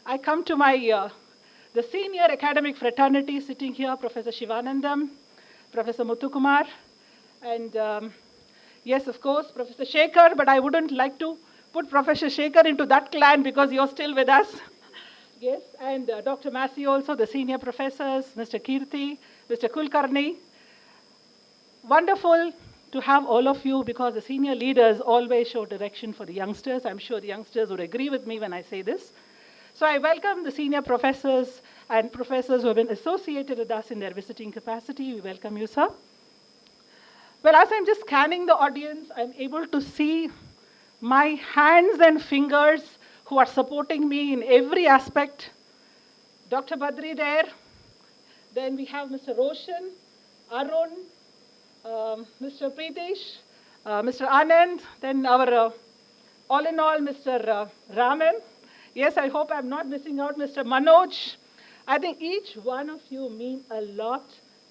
I come to the senior academic fraternity sitting here, Professor Shivanandam, Professor Muthukumar, and yes, of course, Professor Shekhar, but I wouldn't like to put Professor Shekhar into that clan because you're still with us. Yes, and Dr. Massey also, the senior professors, Mr. Kirti, Mr. Kulkarni. Wonderful to have all of you because the senior leaders always show direction for the youngsters. I'm sure the youngsters would agree with me when I say this. So I welcome the senior professors and professors who have been associated with us in their visiting capacity. We welcome you, sir. Well, as I'm just scanning the audience, I'm able to see my hands and fingers who are supporting me in every aspect. Dr. Badri there. Then we have Mr. Roshan, Arun, Mr. Pritesh, Mr. Anand, then our, all in all, Mr. Raman. Yes, I hope I'm not missing out, Mr. Manoj. I think each one of you mean a lot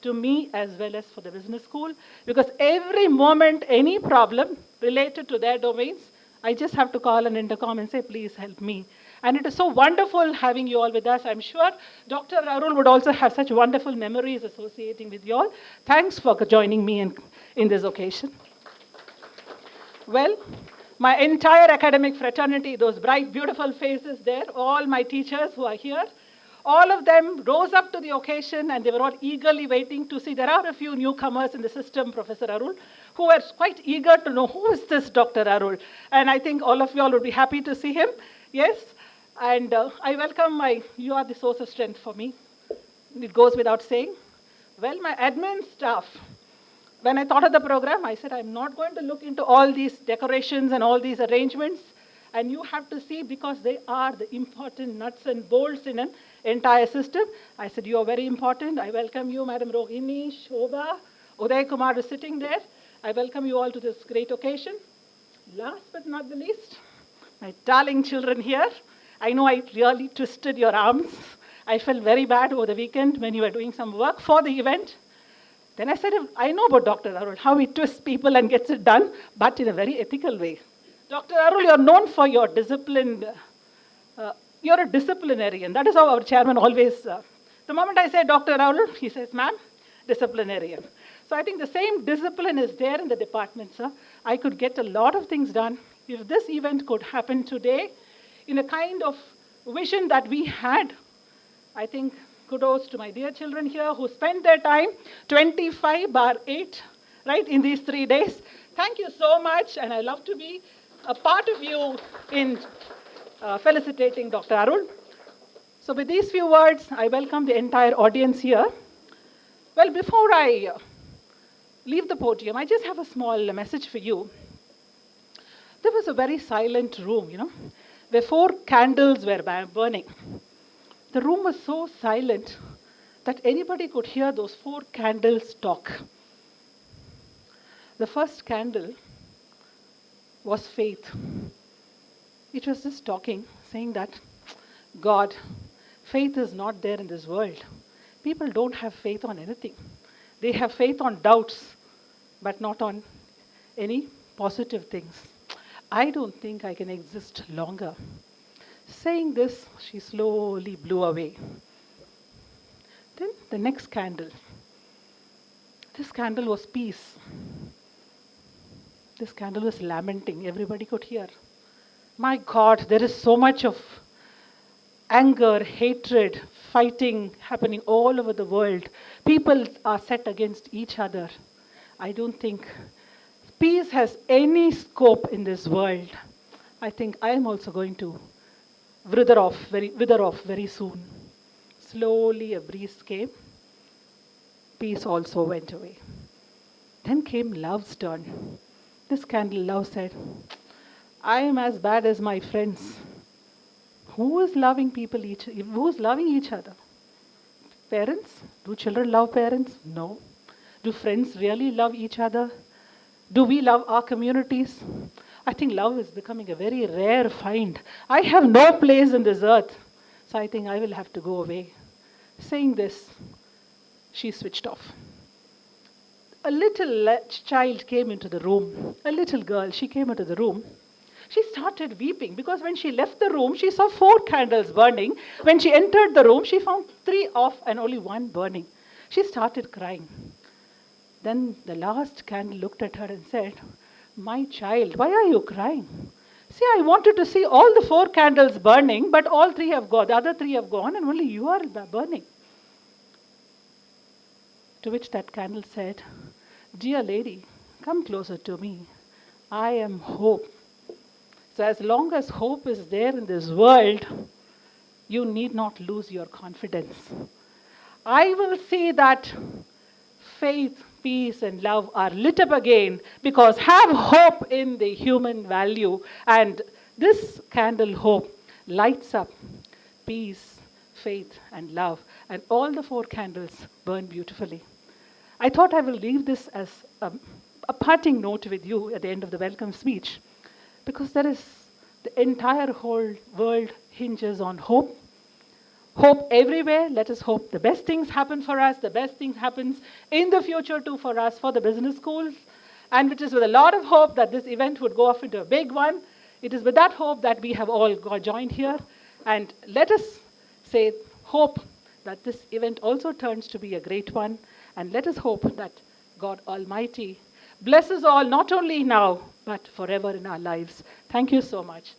to me as well as for the business school, because every moment, any problem related to their domains, I just have to call an intercom and say, please help me. And it is so wonderful having you all with us. I'm sure Dr. Arul would also have such wonderful memories associating with you all. Thanks for joining me in this occasion. Well, my entire academic fraternity, those bright, beautiful faces there, all my teachers who are here, all of them rose up to the occasion and they were all eagerly waiting to see. There are a few newcomers in the system, Professor Arul, who were quite eager to know who is this Dr. Arul. And I think all of you all would be happy to see him. Yes. And I welcome you are the source of strength for me. It goes without saying. Well, my admin staff, when I thought of the program, I said, I'm not going to look into all these decorations and all these arrangements. And you have to see because they are the important nuts and bolts in an entire system. I said, you are very important. I welcome you, Madam Rohini, Shobha, Uday Kumar is sitting there. I welcome you all to this great occasion. Last but not the least, my darling children here. I know I really twisted your arms. I felt very bad over the weekend when you were doing some work for the event. Then I said, I know about Dr. Arul, how he twists people and gets it done, but in a very ethical way. Dr. Arul, you're known for your disciplined, you're a disciplinarian. That is how our chairman always, the moment I say Dr. Arul, he says, ma'am, disciplinarian. So I think the same discipline is there in the department, sir. I could get a lot of things done. If this event could happen today, in a kind of vision that we had, I think kudos to my dear children here who spent their time 25/8, right, in these 3 days. Thank you so much, and I love to be a part of you in felicitating Dr. Arul. So with these few words, I welcome the entire audience here. Well, before I leave the podium, I just have a small message for you. There was a very silent room, where 4 candles were burning. The room was so silent that anybody could hear those 4 candles talk. The first candle was faith. It was just talking, saying that, God, faith is not there in this world. People don't have faith on anything. They have faith on doubts, but not on any positive things. I don't think I can exist longer. Saying this, she slowly blew away. Then the next candle. This candle was peace. This candle was lamenting. Everybody could hear. My God, there is so much of anger, hatred, fighting happening all over the world. People are set against each other. I don't think peace has any scope in this world. I think I am also going to wither off very soon. Slowly a breeze came. Peace also went away. Then came love's turn. This candle, love said, I am as bad as my friends. Who is loving who is loving each other? Parents? Do children love parents? No. Do friends really love each other? Do we love our communities? I think love is becoming a very rare find. I have no place in this earth, so I think I will have to go away. Saying this, she switched off. A little child came into the room. A little girl, she came into the room. She started weeping because when she left the room, she saw 4 candles burning. When she entered the room, she found 3 off and only 1 burning. She started crying. Then the last candle looked at her and said, "My child, why are you crying? See, I wanted to see all the 4 candles burning, but all 3 have gone. The other 3 have gone, and only you are burning." To which that candle said, "Dear lady, come closer to me. I am hope. So as long as hope is there in this world, you need not lose your confidence. I will see that faith, peace, and love are lit up again, because have hope in the human value." And this candle, hope, lights up peace, faith, and love. And all the 4 candles burn beautifully. I thought I will leave this as a parting note with you at the end of the welcome speech, because the entire whole world hinges on hope. Hope everywhere. Let us hope the best things happen for us. The best things happens in the future too for us, for the business schools. And it is with a lot of hope that this event would go off into a big one. It is with that hope that we have all joined here. And let us say hope that this event also turns to be a great one. And let us hope that God Almighty blesses all, not only now, but forever in our lives. Thank you so much.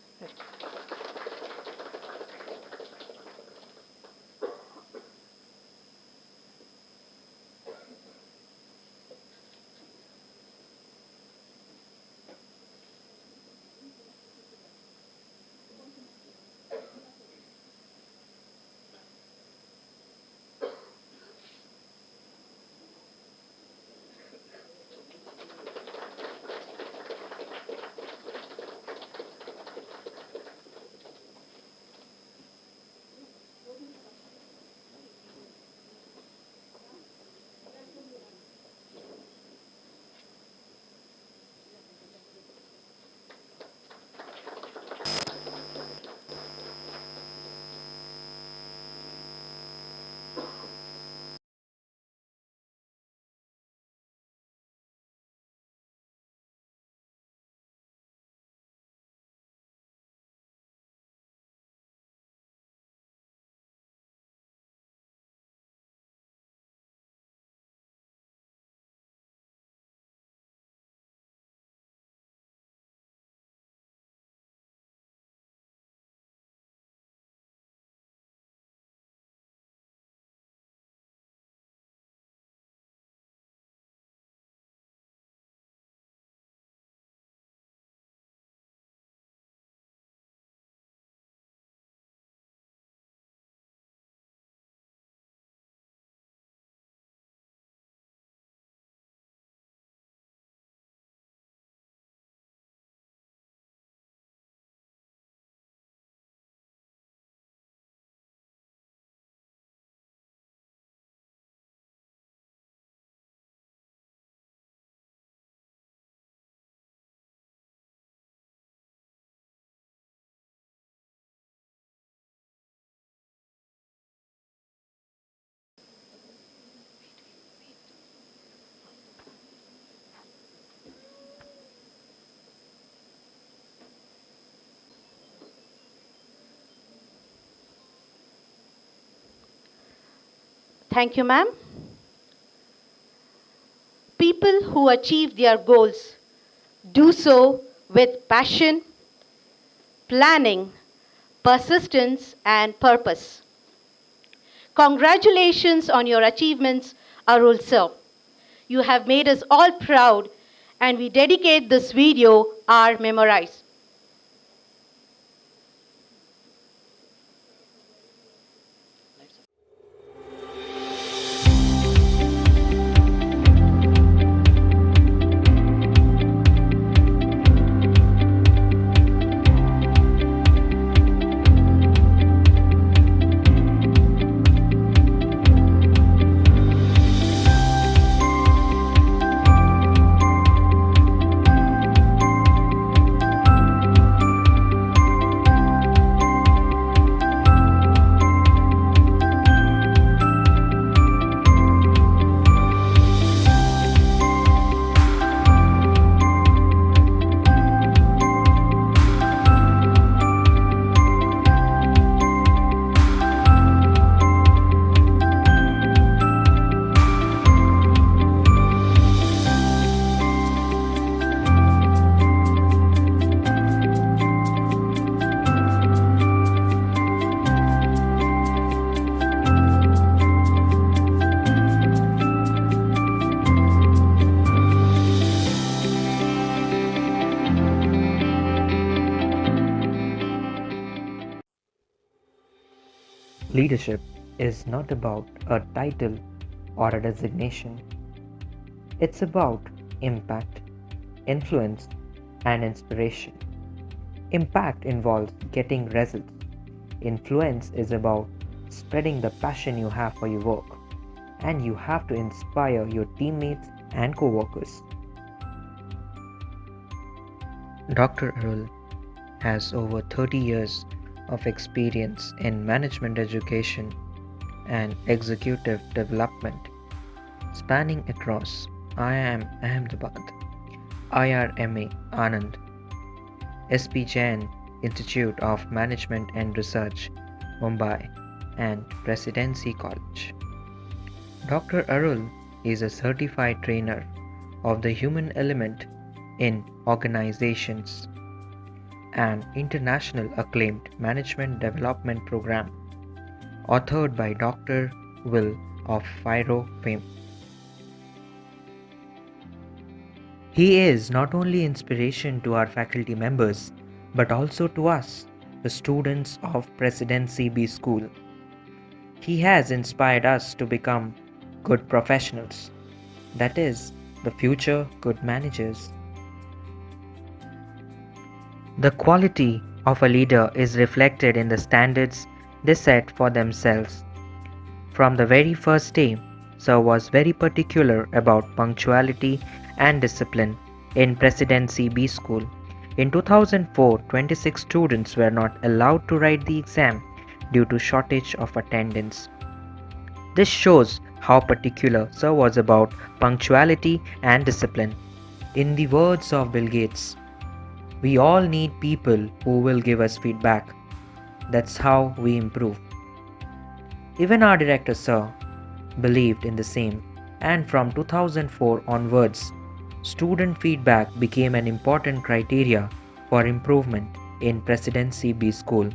Thank you, ma'am. People who achieve their goals do so with passion, planning, persistence, and purpose. Congratulations on your achievements, Arul sir. You have made us all proud, and we dedicate this video our memorize. Leadership is not about a title or a designation. It's about impact, influence, and inspiration. Impact involves getting results. Influence is about spreading the passion you have for your work, and you have to inspire your teammates and co-workers. Dr. Arul has over 30 years of experience in management education and executive development, spanning across IIM Ahmedabad, IRMA Anand, SPJN Institute of Management and Research, Mumbai, and Presidency College. Dr. Arul is a certified trainer of the human element in organizations, an international acclaimed management development program authored by Dr. Will of FIRO fame. He is not only inspiration to our faculty members, but also to us, the students of Presidency B School. He has inspired us to become good professionals, that is, the future good managers. The quality of a leader is reflected in the standards they set for themselves. From the very first day, Sir was very particular about punctuality and discipline in Presidency B School. In 2004, 26 students were not allowed to write the exam due to shortage of attendance. This shows how particular Sir was about punctuality and discipline. In the words of Bill Gates, we all need people who will give us feedback. That's how we improve. Even our director, Sir, believed in the same, and from 2004 onwards, student feedback became an important criteria for improvement in Presidency B School,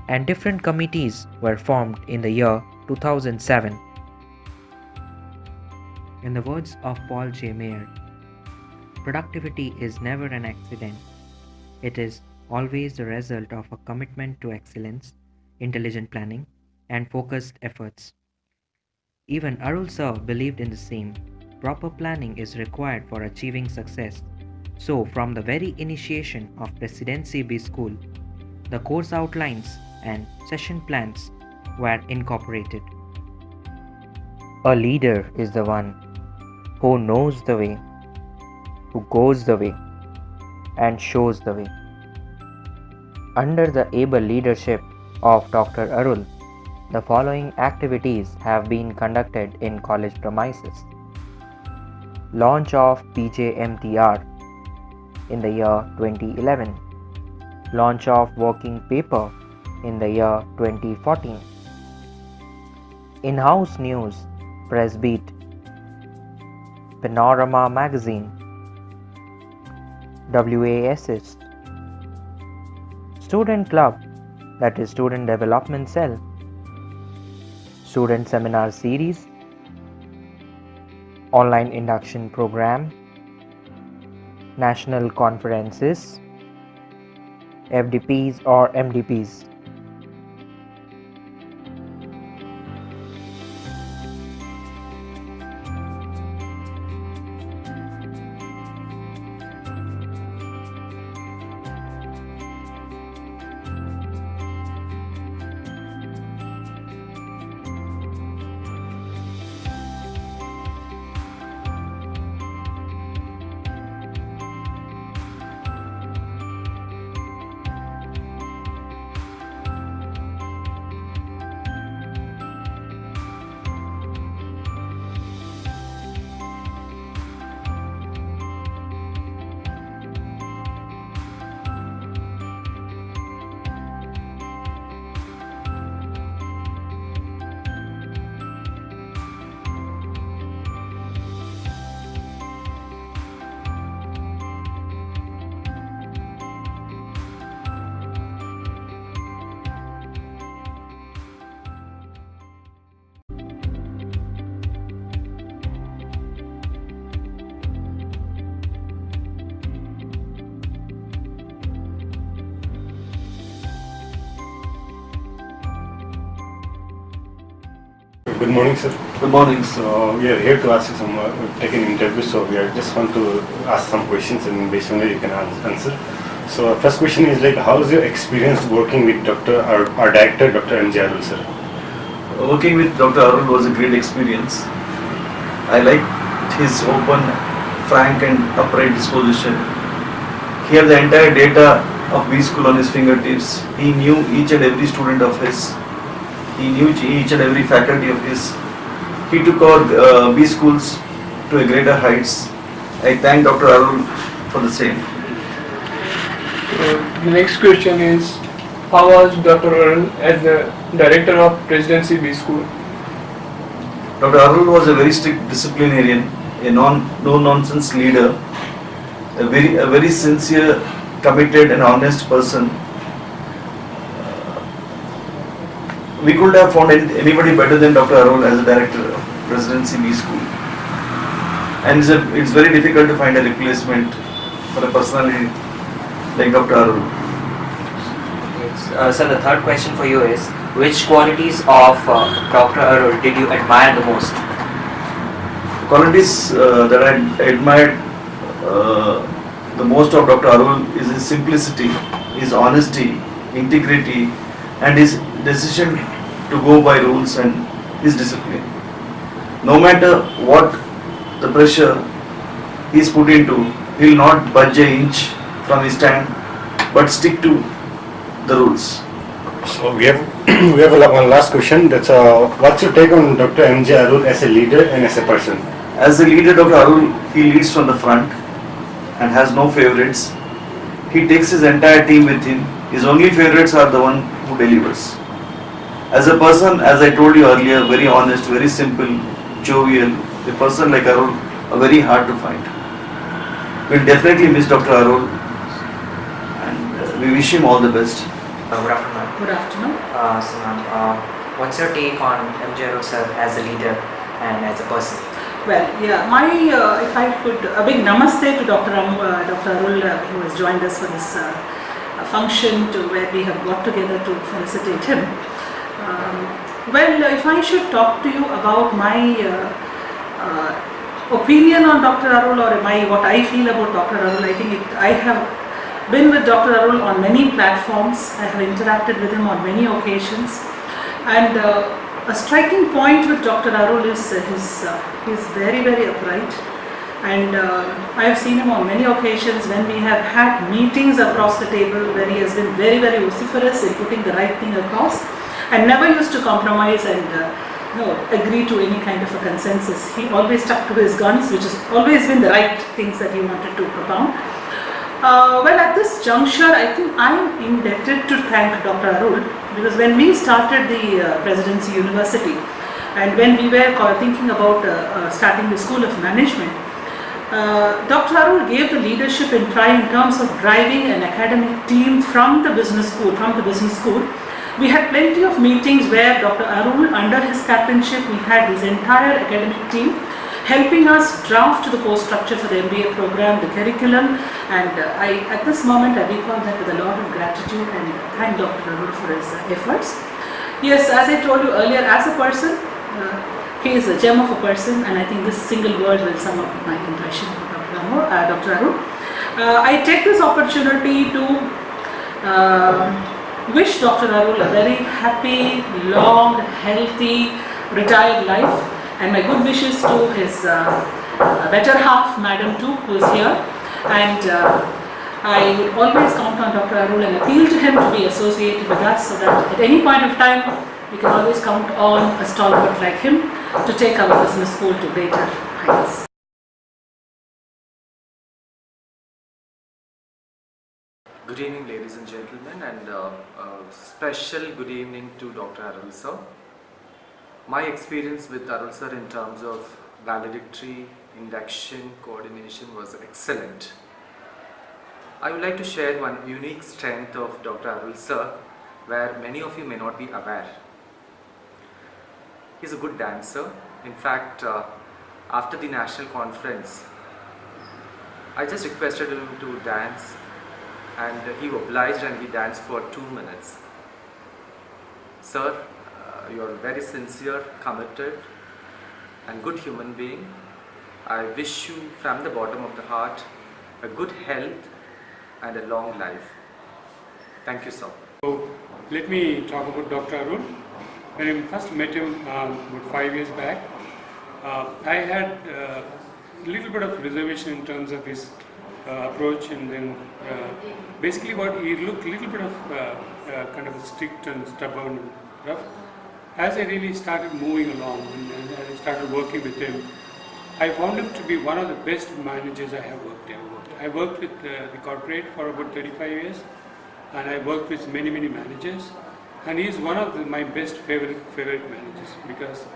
and different committees were formed in the year 2007. In the words of Paul J. Mayer, productivity is never an accident. It is always the result of a commitment to excellence, intelligent planning, and focused efforts. Even Arul Sir believed in the same. Proper planning is required for achieving success. So, from the very initiation of Presidency B School, the course outlines and session plans were incorporated. A leader is the one who knows the way, who goes the way, and shows the way. Under the able leadership of Dr. Arul, the following activities have been conducted in college premises. Launch of PJMTR in the year 2011. Launch of working paper in the year 2014. In-house news, Press Beat, Panorama Magazine, WASS, Student Club, that is Student Development Cell, Student Seminar Series, Online Induction Program, National Conferences, FDPs or MDPs. Good morning, sir. Good morning. So we are here to ask you some, take an interview. So we are just want to ask some questions, and based on it you can answer. So first question is like, how is your experience working with our director, Dr. MJA1, sir? Working with Dr. Arul was a great experience. I liked his open, frank and upright disposition. He had the entire data of B school on his fingertips. He knew each and every student of his. He knew each and every faculty of his. He took our B schools to a greater heights. I thank Dr. Arul for the same. The next question is, how was Dr. Arul as the director of Presidency B School? Dr. Arul was a very strict disciplinarian, a no-nonsense leader, a very sincere, committed and honest person. We couldn't have found anybody better than Dr. Arul as a director of Presidency B School. And it's very difficult to find a replacement for a personality like Dr. Arul. So the third question for you is, which qualities of Dr. Arul did you admire the most? Qualities that I admired the most of Dr. Arul is his simplicity, his honesty, integrity and his decision to go by rules and his discipline. No matter what the pressure he is put into, he will not budge an inch from his stand but stick to the rules. So we have one last question. That's what's your take on Dr. MJA1 as a leader and as a person? As a leader, Dr. Arul, he leads from the front and has no favorites. He takes his entire team with him. His only favorites are the one who delivers. As a person, as I told you earlier, very honest, very simple, jovial. A person like Arul, very hard to find. We'll definitely miss Dr. Arul and we wish him all the best. Good afternoon. Good afternoon. So ma'am, what's your take on MJA1 sir as a leader and as a person? Well, yeah, if I could, a big namaste to Dr. Arul, who has joined us for this function where we have got together to felicitate him. Well, if I should talk to you about my opinion on Dr. Arul or what I feel about Dr. Arul, I think I have been with Dr. Arul on many platforms. I have interacted with him on many occasions, and a striking point with Dr. Arul is he's very, very upright, and I have seen him on many occasions when we have had meetings across the table where he has been very, very vociferous in putting the right thing across and never used to compromise and agree to any kind of a consensus. He always stuck to his guns, which has always been the right things that he wanted to propound. Well, at this juncture, I think I am indebted to thank Dr. Arul, because when we started the Presidency University and when we were thinking about starting the School of Management, Dr. Arul gave the leadership in terms of driving an academic team from the business school. We had plenty of meetings where Dr. Arul, under his captainship, we had his entire academic team helping us draft the course structure for the MBA program, the curriculum, and at this moment I recall that with a lot of gratitude and thank Dr. Arul for his efforts. Yes, as I told you earlier, as a person, he is a gem of a person, and I think this single word will sum up my impression of Dr. Arul. I take this opportunity to wish Dr. Arul a very happy, long, healthy, retired life. And my good wishes to his better half, Madam too, who is here. And I would always count on Dr. Arul and appeal to him to be associated with us, so that at any point of time, we can always count on a stalwart like him to take our business school to greater heights. Good evening, ladies and gentlemen, and a special good evening to Dr. Arul sir. My experience with Arul sir in terms of valedictory, induction, coordination was excellent. I would like to share one unique strength of Dr. Arul sir, where many of you may not be aware. He's a good dancer. In fact, after the national conference, I just requested him to dance, and he obliged and he danced for 2 minutes. Sir, you're very sincere, committed, and good human being. I wish you from the bottom of the heart a good health and a long life. Thank you, sir. So let me talk about Dr. Arun. When I first met him about 5 years back, I had a little bit of reservation in terms of his approach, and then basically what he looked a little bit of kind of strict and stubborn and rough. As I really started moving along and I started working with him, I found him to be one of the best managers I have worked with. I worked with the corporate for about 35 years, and I worked with many managers, and he is one of my best favorite managers, because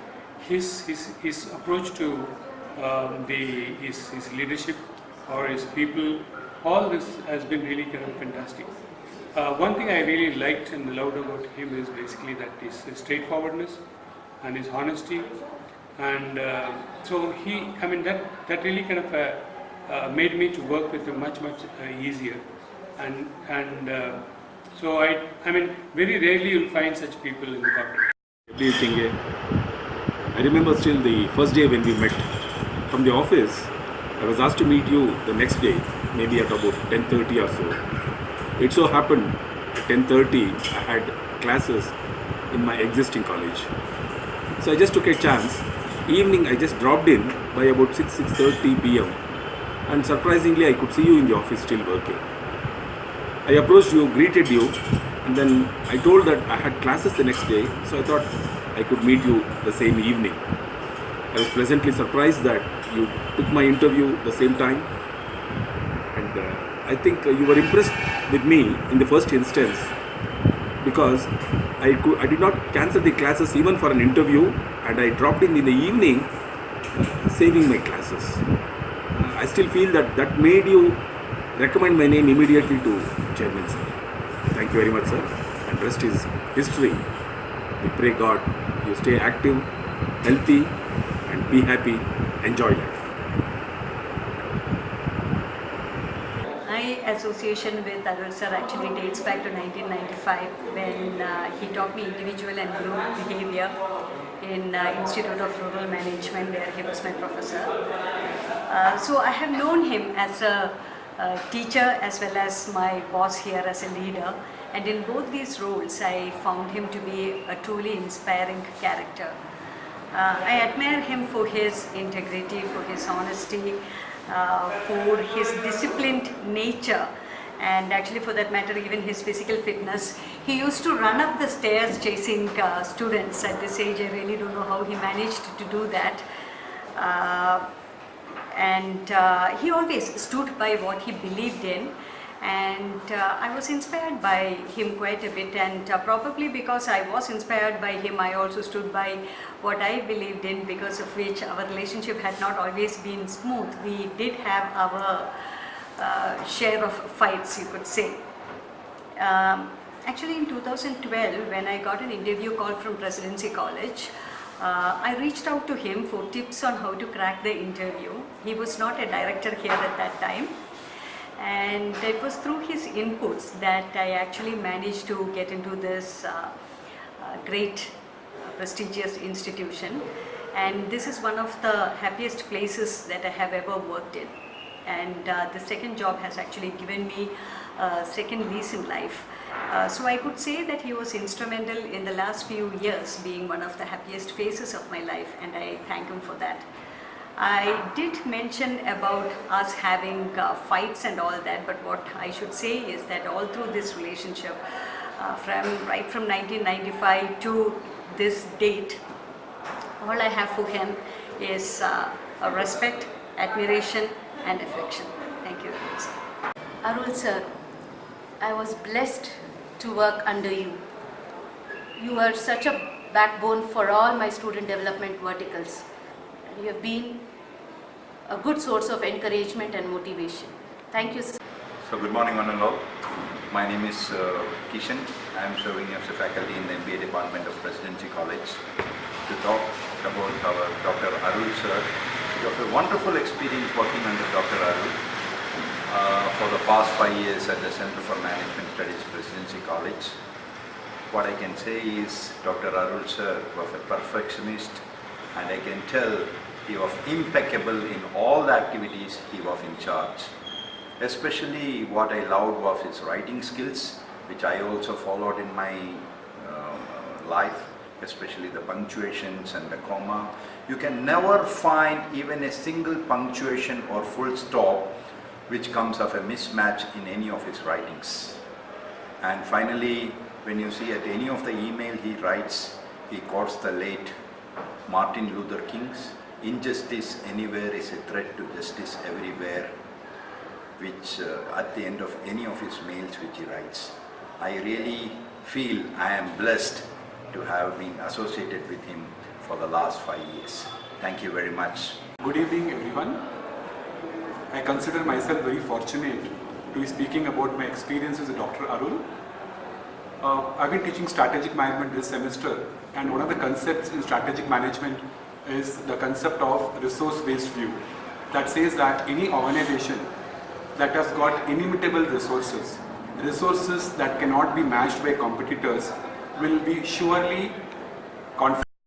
his approach to his leadership or his people, all this has been really kind of fantastic. One thing I really liked and loved about him is basically that his straightforwardness and his honesty, and so that really kind of made me to work with him much easier, and so I mean very rarely you'll find such people in the corporate. I remember still the first day when we met from the office. I was asked to meet you the next day, maybe at about 10:30 or so. It so happened at 10:30 I had classes in my existing college. So I just took a chance. Evening I just dropped in by about 6:30 p.m. and surprisingly I could see you in the office still working. I approached you, greeted you, and then I told that I had classes the next day, so I thought I could meet you the same evening. I was pleasantly surprised that you took my interview the same time, and I think you were impressed with me in the first instance, because I did not cancel the classes even for an interview, and I dropped in the evening saving my classes. I still feel that made you recommend my name immediately to Chairman sir. Thank you very much, sir, and rest is history. We pray God you stay active, healthy, and be happy, enjoy life. My association with Arul sir actually dates back to 1995, when he taught me individual and group behavior in Institute of Rural Management, where he was my professor. So I have known him as a teacher as well as my boss here as a leader, and in both these roles I found him to be a truly inspiring character. I admire him for his integrity, for his honesty, for his disciplined nature, and actually for that matter even his physical fitness. He used to run up the stairs chasing students. At this age I really don't know how he managed to do that. And he always stood by what he believed in, and I was inspired by him quite a bit, and probably because I was inspired by him, I also stood by what I believed in, because of which our relationship had not always been smooth. We did have our share of fights, you could say. Actually in 2012, when I got an interview call from Presidency College, I reached out to him for tips on how to crack the interview. He was not a director here at that time, and it was through his inputs that I actually managed to get into this great prestigious institution, and this is one of the happiest places that I have ever worked in, and the second job has actually given me a second lease in life. So I could say that he was instrumental in the last few years, being one of the happiest phases of my life, and I thank him for that. I did mention about us having fights and all that, but what I should say is that all through this relationship, right from 1995 to this date, all I have for him is respect, admiration, and affection. Thank you very much. Arul sir, I was blessed to work under you. You are such a backbone for all my student development verticals. You have been a good source of encouragement and motivation. Thank you, sir. So good morning, one and all. My name is Kishan. I am serving as a faculty in the MBA department of Presidency College to talk about our Dr. Arul sir. We have a wonderful experience working under Dr. Arul for the past 5 years at the Center for Management Studies, Presidency College. what I can say is Dr. Arul sir was a perfectionist, and I can tell he was impeccable in all the activities he was in charge. Especially what I loved was his writing skills, which I also followed in my life, especially the punctuations and the comma. You can never find even a single punctuation or full stop which comes of a mismatch in any of his writings. And finally, when you see at any of the email he writes, he quotes the late Martin Luther King's "Injustice anywhere is a threat to justice everywhere," which at the end of any of his mails which he writes. I really feel I am blessed to have been associated with him for the last 5 years. Thank you very much. Good evening, everyone. I consider myself very fortunate to be speaking about my experiences with Dr. Arul. I've been teaching strategic management this semester, and one of the concepts in strategic management is the concept of resource-based view. That says that any organization that has got inimitable resources that cannot be matched by competitors, will be surely